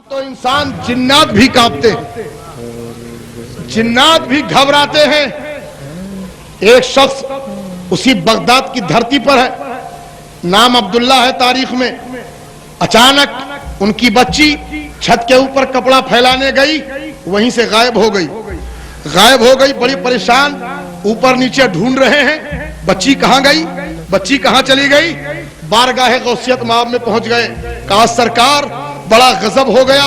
तो इंसान जिन्नात भी कांपते हैं, जिन्नात भी घबराते हैं। एक शख्स उसी बगदाद की धरती पर है, नाम अब्दुल्ला है तारीख में। अचानक उनकी बच्ची छत के ऊपर कपड़ा फैलाने गई, वहीं से गायब हो गई। बड़ी परेशान ऊपर नीचे ढूंढ रहे हैं, बच्ची कहां गई, बच्ची कहां चली गई। बारगाह गौसियत माब में पहुंच गए। कहा सरकार बड़ा गजब हो गया,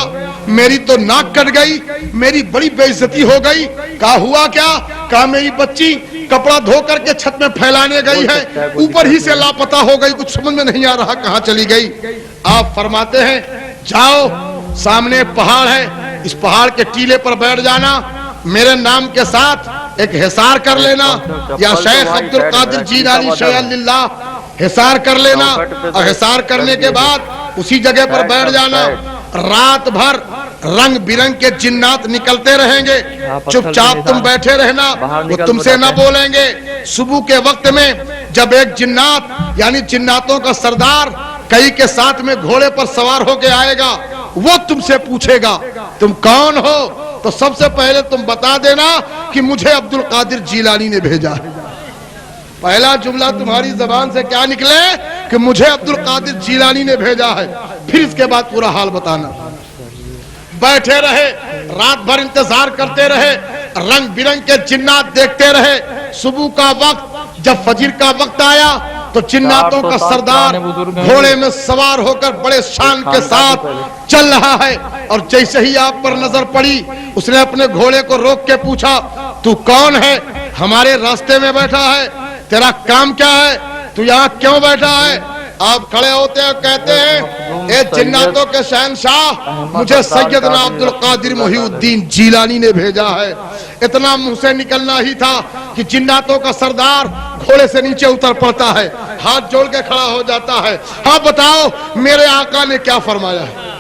मेरी तो नाक कट गई, मेरी बड़ी बेइज्जती हो गई। कहा हुआ क्या? कहा मेरी बच्ची कपड़ा धो करके छत में फैलाने गई है, ऊपर ही से लापता हो गई, कुछ समझ में नहीं आ रहा कहां चली गई। आप फरमाते हैं जाओ सामने पहाड़ है, इस पहाड़ के टीले पर बैठ जाना, मेरे नाम के साथ एक हिसार कर लेना, या शेख अब्दुल कादिर जीलानी शय्यल्लाह हिसार कर लेना, और हिसार करने के बाद उसी जगह पर बैठ जाना। रात भर रंग बिरंग के जिन्नात निकलते रहेंगे, चुपचाप तुम बैठे रहना, वो तुमसे न बोलेंगे। सुबह के वक्त में जब एक जिन्नात यानी जिन्नातों का सरदार कई के साथ में घोड़े पर सवार होके आएगा, वो तुमसे पूछेगा तुम कौन हो, तो सबसे पहले तुम बता देना कि मुझे अब्दुल कादिर जीलानी ने भेजा है। पहला जुमला तुम्हारी जबान से क्या निकले कि मुझे अब्दुल कादिर जीलानी ने भेजा है, फिर इसके बाद पूरा हाल बताना। बैठे रहे, रात भर इंतजार करते रहे, रंग बिरंग के जिन्नात देखते रहे। सुबह का वक्त जब फजर का वक्त आया तो जिन्नातों का सरदार घोड़े में सवार होकर बड़े शान के साथ चल रहा है, और जैसे ही आप पर नजर पड़ी उसने अपने घोड़े को रोक के पूछा तू कौन है, हमारे रास्ते में बैठा है, तेरा काम क्या है, तू यहाँ क्यों बैठा है। आप खड़े होते हैं, कहते हैं ए जिन्नातों के शहंशाह, मुझे सैयदना अब्दुल कादिर मुहीउद्दीन जीलानी ने भेजा है। इतना मुंह से निकलना ही था कि जिन्नातों का सरदार घोड़े से नीचे उतर पड़ता है, हाथ जोड़ के खड़ा हो जाता है। हाँ बताओ मेरे आका ने क्या फरमाया है,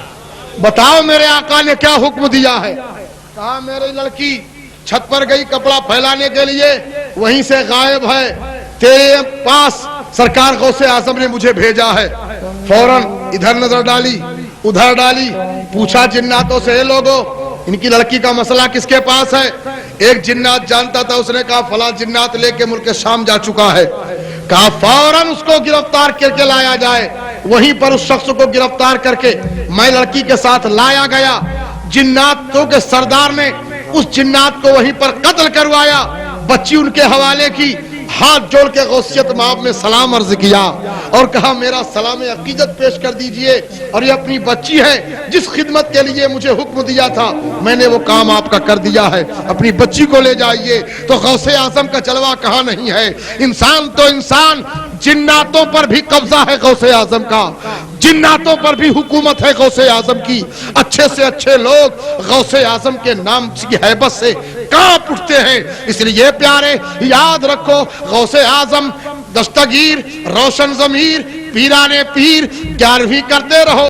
बताओ मेरे आका ने क्या हुक्म दिया है। कहा मेरी लड़की छत पर गई कपड़ा फैलाने के लिए, वहीं से गायब है, तेरे पास सरकार गौसे आजम ने मुझे भेजा है। फौरन इधर नजर डाली, उधर डाली, पूछा जिन्नातों से लोगों इनकी लड़की का मसला किसके पास है। एक जिन्नात जानता था, उसने कहा फला जिन्नात लेके मुल्क शाम जा चुका है। कहा फौरन उसको गिरफ्तार करके लाया जाए। वहीं पर उस शख्स को गिरफ्तार करके मैं लड़की के साथ लाया गया। जिन्नातों के सरदार ने उस जिन्नात को वहीं पर कत्ल करवाया, बच्ची उनके हवाले की, हाथ जोड़ के गौसियत माब में सलाम अर्ज किया और कहा मेरा सलाम अकीदत पेश कर दीजिए, और ये अपनी बच्ची है जिस खिदमत के लिए मुझे हुक्म दिया था मैंने वो काम आपका कर दिया है, अपनी बच्ची को ले जाइए। तो गौसे आजम का जलवा कहाँ नहीं है। इंसान तो इंसान, जिन्नातों पर भी कब्जा है गौसे आजम का, जिन्नातों पर भी हुकूमत है गौसे आजम की। अच्छे से अच्छे लोग गौसे आजम के नाम की हैबत से कांप उठते हैं। इसलिए प्यारे याद रखो, गौसे आजम दस्तगीर रोशन ज़मीर पीराने पीर 11वीं करते रहो।